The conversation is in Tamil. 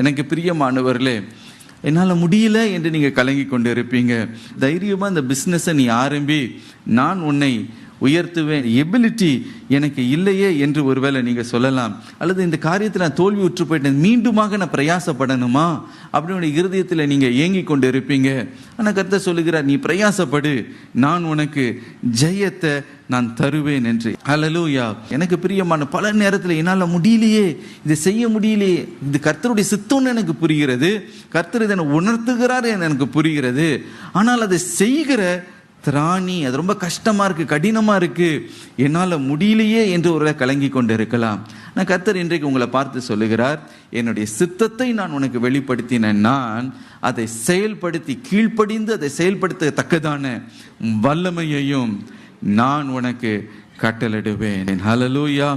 எனக்கு பிரியமானவர்களே, என்னால் முடியல என்று நீங்கள் கலங்கி கொண்டு இருப்பீங்க. தைரியமாக இந்த பிஸ்னஸை நீ ஆரம்பி, நான் உன்னை உயர்த்துவேன். எபிலிட்டி எனக்கு இல்லையே என்று ஒருவேளை நீங்கள் சொல்லலாம். அல்லது இந்த காரியத்தில் நான் தோல்வி உற்று போயிட்டேன், மீண்டுமாக நான் பிரயாசப்படணுமா அப்படின்னு இருதயத்தில் நீங்கள் ஏங்கி கொண்டு இருப்பீங்க. ஆனால் கர்த்தர் சொல்லுகிறார், நீ பிரயாசப்படு, நான் உனக்கு ஜெயத்தை நான் தருவேன் என்று. ஹல்லேலூயா. எனக்கு பிரியமான, பல நேரத்தில் என்னால் முடியலையே, இதை செய்ய முடியலையே, இது கர்த்தருடைய சித்தம்னு எனக்கு புரிகிறது, கர்த்தர் இதை உணர்த்துகிறார் எனக்கு புரிகிறது, ஆனால் அதை செய்கிற திராணி அது ரொம்ப கஷ்டமா இருக்கு, கடினமா இருக்கு, என்னால் முடியலையே என்று ஒரு கலங்கி கொண்டு இருக்கலாம். நான் கர்த்தர் இன்றைக்கு உங்களை பார்த்து சொல்லுகிறார், என்னுடைய சித்தத்தை நான் உனக்கு வெளிப்படுத்தினேன், நான் அதை செயல்படுத்தி கீழ்ப்படிந்து அதை செயல்படுத்தத்தக்கதான வல்லமையையும் நான் உனக்கு கட்டளையிடுவேன். ஹல்லேலூயா.